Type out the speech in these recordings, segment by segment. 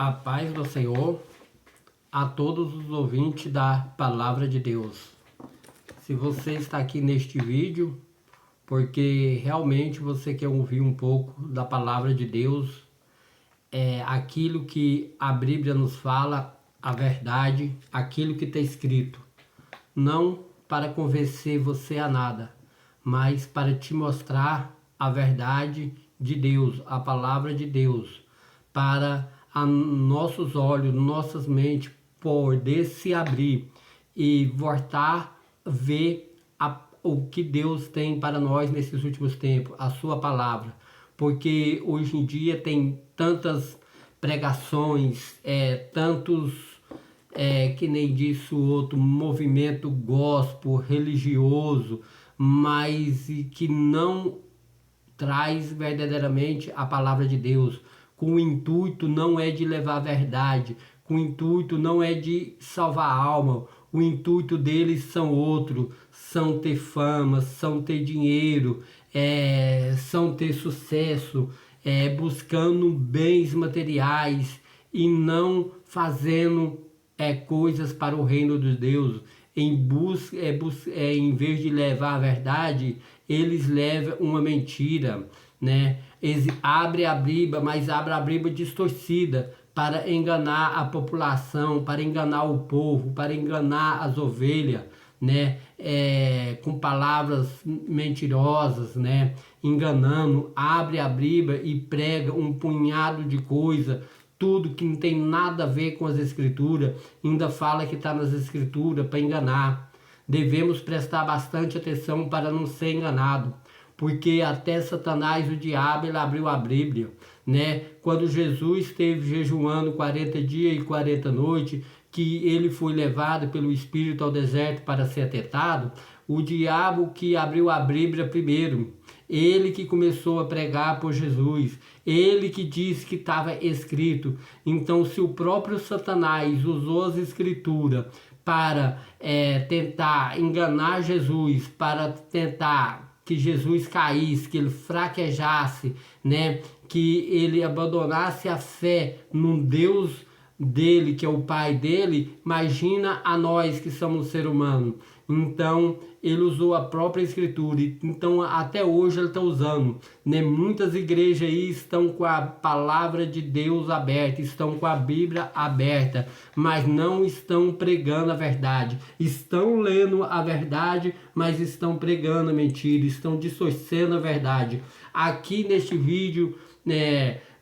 A paz do Senhor a todos os ouvintes da Palavra de Deus. Se você está aqui neste vídeo, porque realmente você quer ouvir um pouco da Palavra de Deus, aquilo que a Bíblia nos fala, a verdade, aquilo que está escrito. Não para convencer você a nada, mas para te mostrar a verdade de Deus, a Palavra de Deus, para nossos olhos, nossas mentes poder se abrir e voltar a ver o que Deus tem para nós nesses últimos tempos, a sua palavra. Porque hoje em dia tem tantas pregações, que nem disse o outro, movimento gospel, religioso, mas que não traz verdadeiramente a palavra de Deus, com o intuito não é de levar a verdade, com o intuito não é de salvar a alma, o intuito deles são outro, são ter fama, são ter dinheiro, são ter sucesso, buscando bens materiais e não fazendo coisas para o reino de Deus. Em vez de levar a verdade, eles levam uma mentira, né? Eles abrem a Bíblia, mas abrem a Bíblia distorcida para enganar a população, para enganar o povo, para enganar as ovelhas, né? Com palavras mentirosas, né? Enganando, abre a Bíblia e prega um punhado de coisa, tudo que não tem nada a ver com as Escrituras, ainda fala que está nas Escrituras para enganar. Devemos prestar bastante atenção para não ser enganado, porque até Satanás, o diabo, ele abriu a Bíblia, né? Quando Jesus esteve jejuando 40 dias e 40 noites, que ele foi levado pelo Espírito ao deserto para ser tentado, o diabo que abriu a Bíblia primeiro, ele que começou a pregar por Jesus, ele que disse que estava escrito. Então, se o próprio Satanás usou as Escrituras para tentar enganar Jesus, para tentar que Jesus caísse, que ele fraquejasse, né? Que ele abandonasse a fé num Deus dele, que é o Pai dele, imagina a nós que somos ser humano. Então, ele usou a própria Escritura. Então, até hoje ele está usando, né? Muitas igrejas aí estão com a palavra de Deus aberta, estão com a Bíblia aberta, mas não estão pregando a verdade. Estão lendo a verdade, mas estão pregando a mentira, estão distorcendo a verdade. Aqui neste vídeo,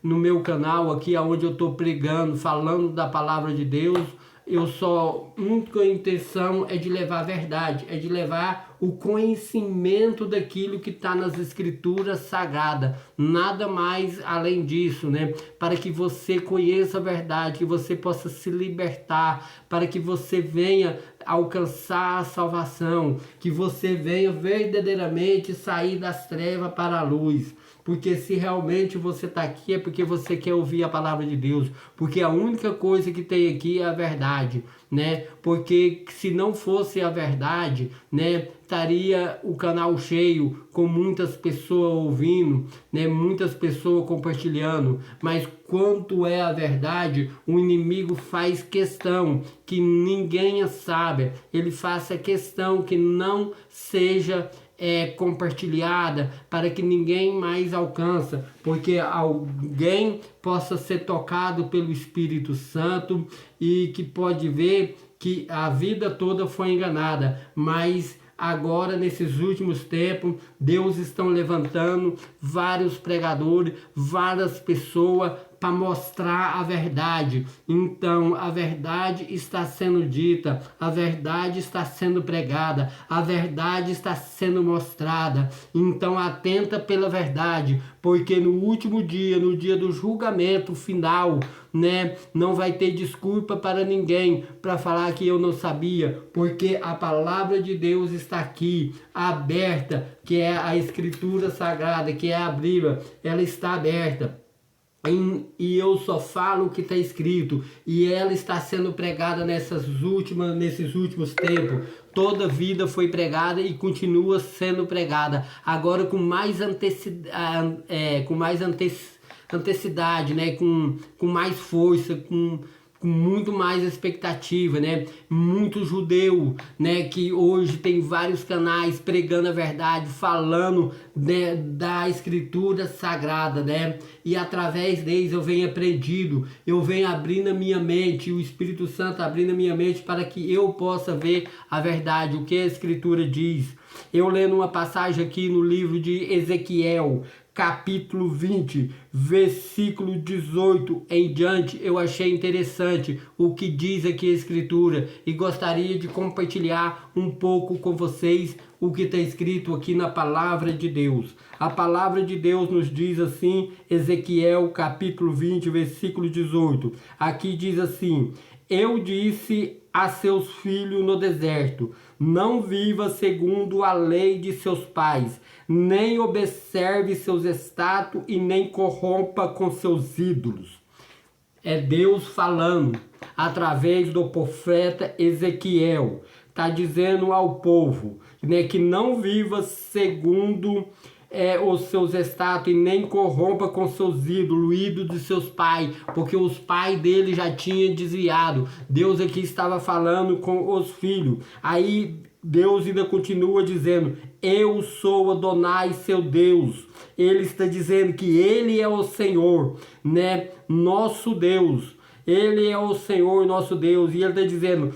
no meu canal, aqui onde eu estou pregando, falando da palavra de Deus, a única intenção é de levar a verdade, é de levar o conhecimento daquilo que está nas Escrituras Sagradas, nada mais além disso, né? Para que você conheça a verdade, que você possa se libertar, para que você venha alcançar a salvação, que você venha verdadeiramente sair das trevas para a luz. Porque se realmente você está aqui é porque você quer ouvir a palavra de Deus. Porque a única coisa que tem aqui é a verdade, né? Porque se não fosse a verdade, né, estaria o canal cheio, com muitas pessoas ouvindo, né, muitas pessoas compartilhando. Mas quanto é a verdade, o inimigo faz questão que ninguém sabe. Ele faça questão que não seja compartilhada, para que ninguém mais alcança, porque alguém possa ser tocado pelo Espírito Santo e que pode ver que a vida toda foi enganada, mas agora nesses últimos tempos Deus está levantando vários pregadores, várias pessoas para mostrar a verdade. Então a verdade está sendo dita, a verdade está sendo pregada, a verdade está sendo mostrada. Então atenta pela verdade, porque no último dia, no dia do julgamento final, né, não vai ter desculpa para ninguém para falar que eu não sabia, porque a palavra de Deus está aqui, aberta, que é a Escritura Sagrada, que é a Bíblia, ela está aberta. E eu só falo o que está escrito, e ela está sendo pregada nesses últimos tempos. Toda a vida foi pregada e continua sendo pregada, agora com mais antecidade, né? Com mais força, com muito mais expectativa, né? Muito judeu, né? Que hoje tem vários canais pregando a verdade, falando, né, da escritura sagrada, né? E através deles eu venho aprendido, eu venho abrindo a minha mente, o Espírito Santo abrindo a minha mente para que eu possa ver a verdade, o que a escritura diz. Eu lendo uma passagem aqui no livro de Ezequiel, capítulo 20, versículo 18 em diante, eu achei interessante o que diz aqui a escritura e gostaria de compartilhar um pouco com vocês o que está escrito aqui na palavra de Deus. A palavra de Deus nos diz assim, Ezequiel capítulo 20, versículo 18. Aqui diz assim: eu disse a seus filhos no deserto, não viva segundo a lei de seus pais, nem observe seus estados e nem corrompa com seus ídolos. É Deus falando através do profeta Ezequiel. Está dizendo ao povo, né, que não viva segundo os seus estados e nem corrompa com seus ídolos, ídolos de seus pais, porque os pais dele já tinham desviado. Deus aqui estava falando com os filhos. Aí Deus ainda continua dizendo: eu sou Adonai, seu Deus. Ele está dizendo que ele é o Senhor, né, nosso Deus. Ele é o Senhor nosso Deus. E ele está dizendo: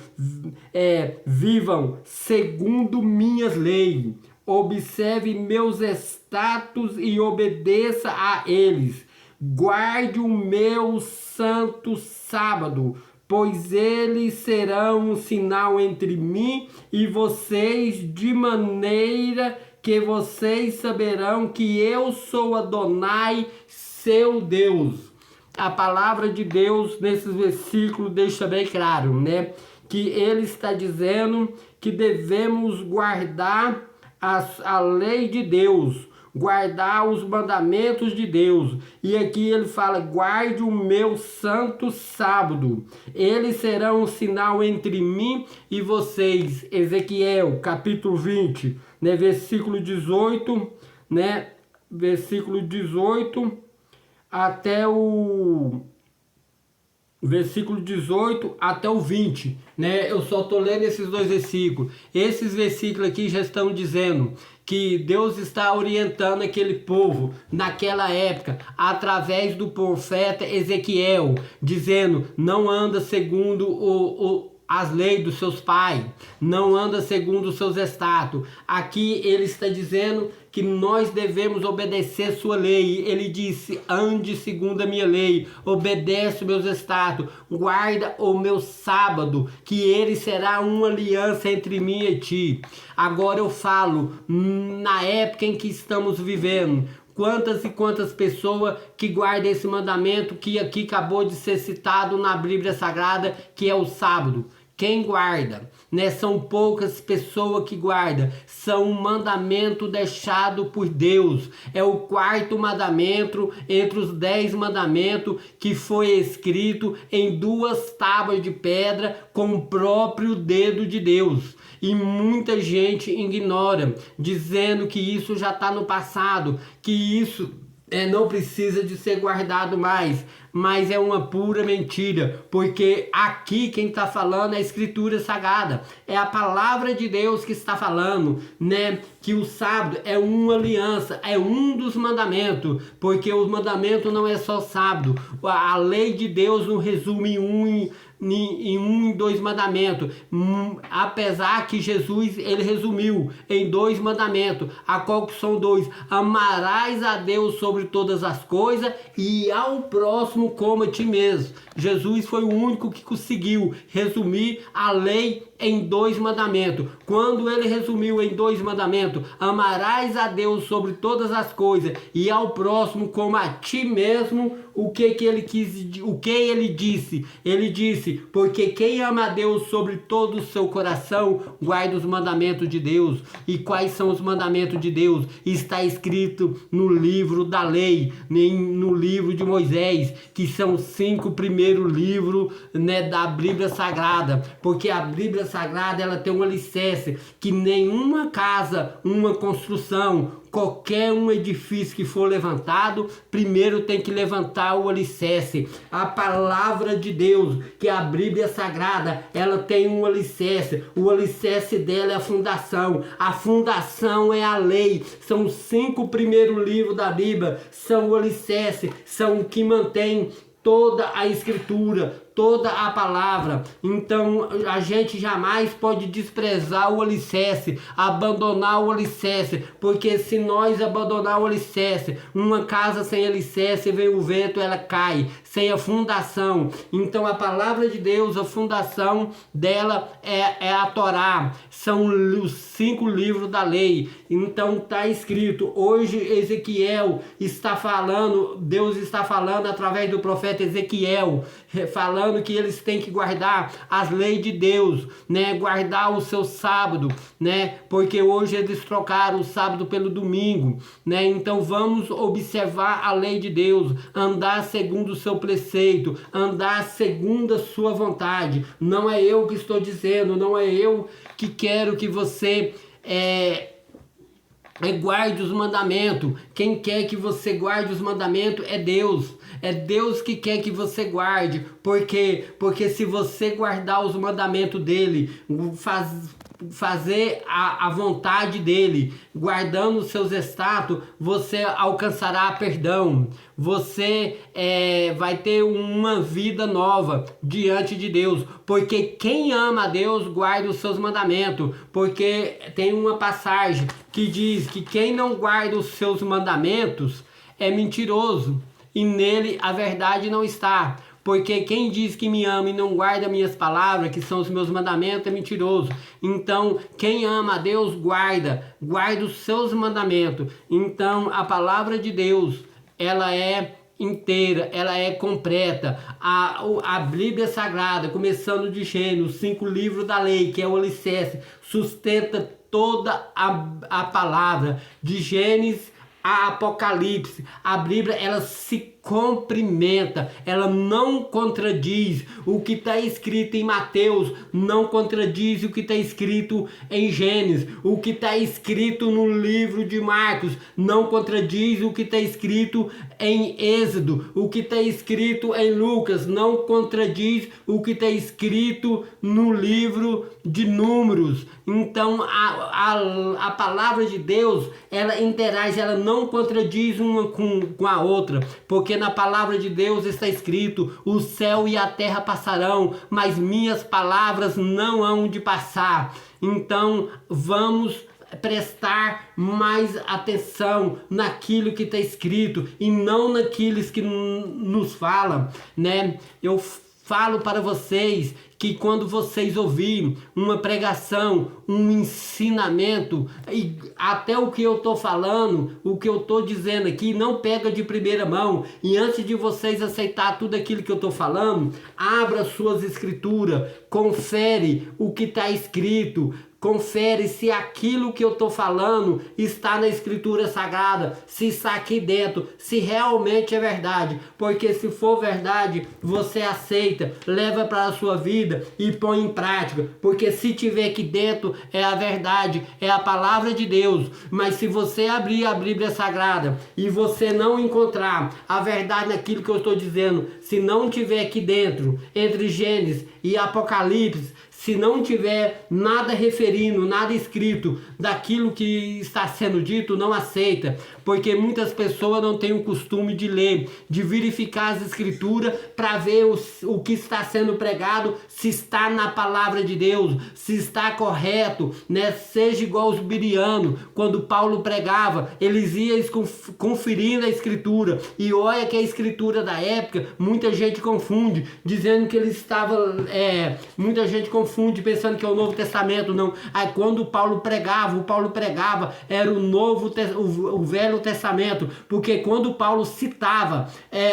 vivam segundo minhas leis, observe meus estatutos e obedeça a eles. Guarde o meu santo sábado, pois eles serão um sinal entre mim e vocês, de maneira que vocês saberão que eu sou Adonai, seu Deus. A palavra de Deus nesses versículos deixa bem claro, né? Que ele está dizendo que devemos guardar a lei de Deus, guardar os mandamentos de Deus. E aqui ele fala: guarde o meu santo sábado, eles serão um sinal entre mim e vocês. Ezequiel capítulo 20, né, versículo 18, né, versículo 18 até o versículo 18 até o 20, né? Eu só estou lendo esses dois versículos. Esses versículos aqui já estão dizendo que Deus está orientando aquele povo naquela época através do profeta Ezequiel, dizendo: não anda segundo as leis dos seus pais, não anda segundo os seus estados. Aqui ele está dizendo que nós devemos obedecer sua lei. Ele disse: ande segundo a minha lei, obedece os meus estados, guarda o meu sábado, que ele será uma aliança entre mim e ti. Agora eu falo, na época em que estamos vivendo, quantas e quantas pessoas que guardam esse mandamento que aqui acabou de ser citado na Bíblia Sagrada, que é o sábado. Quem guarda, né? São poucas pessoas que guardam. São um mandamento deixado por Deus. É o quarto mandamento entre os 10 mandamentos, que foi escrito em 2 tábuas de pedra com o próprio dedo de Deus. E muita gente ignora, dizendo que isso já está no passado, que isso não precisa de ser guardado mais. Mas é uma pura mentira, porque aqui quem está falando é a Escritura Sagrada, é a palavra de Deus que está falando, né? Que o sábado é uma aliança, é um dos mandamentos, porque os mandamentos não é só sábado. A lei de Deus não resume em 1 e 2 mandamentos, apesar que Jesus ele resumiu em 2 mandamentos, a qual que são 2: amarás a Deus sobre todas as coisas e ao próximo como a ti mesmo. Jesus foi o único que conseguiu resumir a lei em 2 mandamentos. Quando ele resumiu em 2 mandamentos, amarás a Deus sobre todas as coisas e ao próximo como a ti mesmo, o que ele disse? Ele disse: porque quem ama a Deus sobre todo o seu coração, guarda os mandamentos de Deus. E quais são os mandamentos de Deus? Está escrito no livro da lei, no livro de Moisés, que são 5 primeiros livros, né, da Bíblia Sagrada, porque a Bíblia Sagrada, ela tem um alicerce, que nenhuma casa, uma construção, qualquer um edifício que for levantado, primeiro tem que levantar o alicerce. A palavra de Deus, que é a Bíblia Sagrada, ela tem um alicerce. O alicerce dela é a fundação. A fundação é a lei. São os 5 primeiros livros da Bíblia, são o alicerce, são o que mantém toda a escritura, toda a palavra. Então a gente jamais pode desprezar o alicerce, abandonar o alicerce, porque se nós abandonar o alicerce, uma casa sem alicerce, vem o vento, ela cai, sem a fundação. Então a palavra de Deus, a fundação dela é a Torá, são os 5 livros da lei. Então está escrito, hoje Ezequiel está falando, Deus está falando através do profeta Ezequiel, falando que eles têm que guardar as leis de Deus, né? Guardar o seu sábado, né? Porque hoje eles trocaram o sábado pelo domingo, né? Então vamos observar a lei de Deus, andar segundo o seu preceito, andar segundo a sua vontade. Não é eu que estou dizendo, não é eu que quero que você guarde os mandamentos. Quem quer que você guarde os mandamentos é Deus. É Deus que quer que você guarde. Porque se você guardar os mandamentos dele, fazer a vontade dele, guardando os seus estados, você alcançará perdão. Você vai ter uma vida nova diante de Deus. Porque quem ama a Deus guarda os seus mandamentos. Porque tem uma passagem que diz que quem não guarda os seus mandamentos é mentiroso, e nele a verdade não está. Porque quem diz que me ama e não guarda minhas palavras, que são os meus mandamentos, é mentiroso. Então, quem ama a Deus, guarda os seus mandamentos. Então, a palavra de Deus, ela é inteira, ela é completa. A Bíblia Sagrada, começando de Gênesis, 5 livros da lei, que é o alicerce, sustenta toda a palavra, de Gênesis a Apocalipse. A Bíblia, ela se cumprimenta, ela não contradiz. O que está escrito em Mateus não contradiz o que está escrito em Gênesis. O que está escrito no livro de Marcos não contradiz o que está escrito em Êxodo. O que está escrito em Lucas não contradiz o que está escrito no livro de Números. Então a palavra de Deus, ela interage, ela não contradiz uma com a outra, porque na palavra de Deus está escrito: o céu e a terra passarão, mas minhas palavras não hão de passar. Então vamos prestar mais atenção naquilo que está escrito e não naqueles que nos falam, né? Eu falo para vocês que quando vocês ouvirem uma pregação, um ensinamento, e até o que eu estou falando, o que eu estou dizendo aqui, não pega de primeira mão. E antes de vocês aceitar tudo aquilo que eu estou falando, abra suas escrituras, confere o que está escrito, confere se aquilo que eu estou falando está na Escritura Sagrada, se está aqui dentro, se realmente é verdade. Porque se for verdade, você aceita, leva para a sua vida e põe em prática. Porque se tiver aqui dentro, é a verdade, é a palavra de Deus. Mas se você abrir a Bíblia Sagrada e você não encontrar a verdade naquilo que eu estou dizendo, se não tiver aqui dentro, entre Gênesis e Apocalipse, se não tiver nada referindo, nada escrito daquilo que está sendo dito, não aceita. Porque muitas pessoas não têm o costume de ler, de verificar as escrituras para ver o que está sendo pregado, se está na palavra de Deus, se está correto, né? Seja igual os birianos, quando Paulo pregava, eles iam conferindo a escritura. E olha que a escritura da época, muita gente confunde, dizendo que ele estava... muita gente confunde pensando que é o Novo Testamento. Não. Aí quando Paulo pregava era o Velho Testamento, porque quando Paulo citava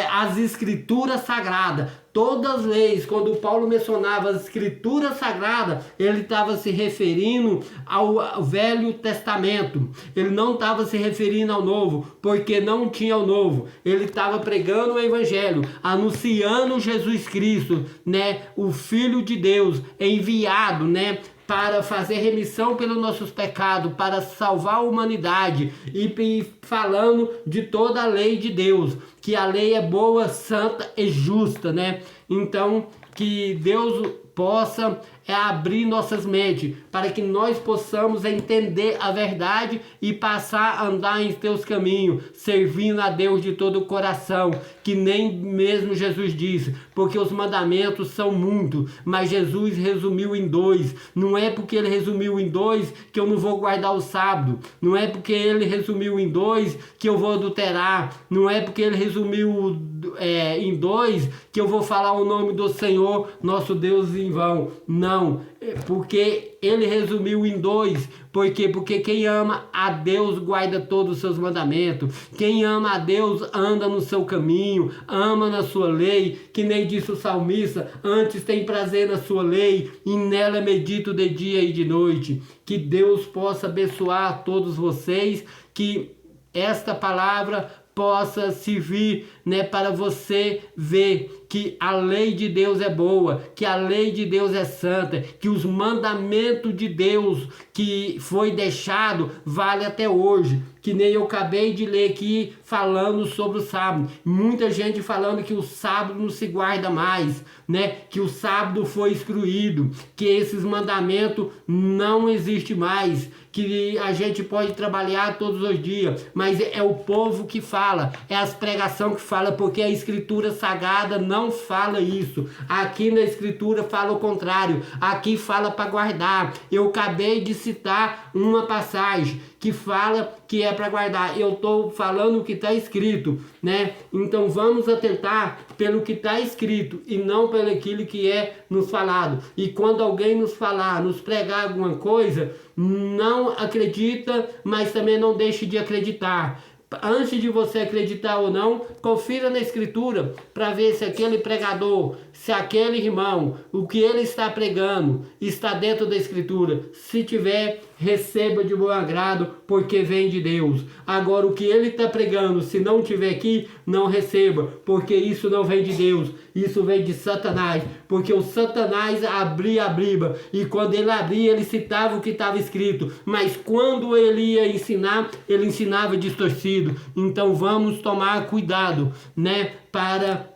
as escrituras sagradas, Todas as vezes, quando Paulo mencionava as escrituras sagradas, ele estava se referindo ao Velho Testamento. Ele não estava se referindo ao Novo, porque não tinha o Novo. Ele estava pregando o Evangelho, anunciando Jesus Cristo, né, o Filho de Deus, enviado, né, para fazer remissão pelos nossos pecados, para salvar a humanidade, e falando de toda a lei de Deus, que a lei é boa, santa e justa, né? Então, que Deus possa abrir nossas mentes, para que nós possamos entender a verdade e passar a andar em teus caminhos, servindo a Deus de todo o coração, que nem mesmo Jesus disse, porque os mandamentos são muitos, mas Jesus resumiu em 2. Não é porque ele resumiu em 2 que eu não vou guardar o sábado, não é porque ele resumiu em 2 que eu vou adulterar, não é porque ele resumiu em 2 que eu vou falar o nome do Senhor, nosso Deus, em vão. Não, porque ele resumiu em 2. Por quê? Porque quem ama a Deus guarda todos os seus mandamentos. Quem ama a Deus anda no seu caminho, ama na sua lei, que nem disse o salmista, antes tem prazer na sua lei, e nela medito de dia e de noite. Que Deus possa abençoar a todos vocês, que esta palavra possa servir, né, para você ver que a lei de Deus é boa, que a lei de Deus é santa, que os mandamentos de Deus que foi deixado vale até hoje, que nem eu acabei de ler aqui falando sobre o sábado. Muita gente falando que o sábado não se guarda mais, né? Que o sábado foi excluído, que esses mandamentos não existem mais, que a gente pode trabalhar todos os dias, mas é o povo que fala, é as pregações que fala, porque a escritura sagrada não fala isso. Aqui na escritura fala o contrário, aqui fala para guardar. Eu acabei de citar uma passagem que fala que é para guardar. Eu estou falando o que está escrito, né? Então vamos atentar pelo que está escrito e não pelo aquilo que é nos falado. E quando alguém nos falar, nos pregar alguma coisa, não acredita, mas também não deixe de acreditar. Antes de você acreditar ou não, confira na escritura para ver se aquele pregador, se aquele irmão, o que ele está pregando está dentro da escritura. Se tiver, receba de bom agrado, porque vem de Deus. Agora, o que ele está pregando, se não tiver aqui, não receba, porque isso não vem de Deus, isso vem de Satanás, porque o Satanás abria a Bíblia, e quando ele abria, ele citava o que estava escrito, mas quando ele ia ensinar, ele ensinava distorcido. Então vamos tomar cuidado, né, para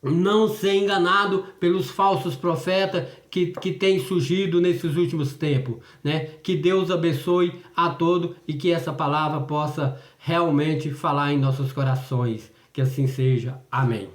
não ser enganado pelos falsos profetas que têm surgido nesses últimos tempos, né? Que Deus abençoe a todos e que essa palavra possa realmente falar em nossos corações. Que assim seja. Amém.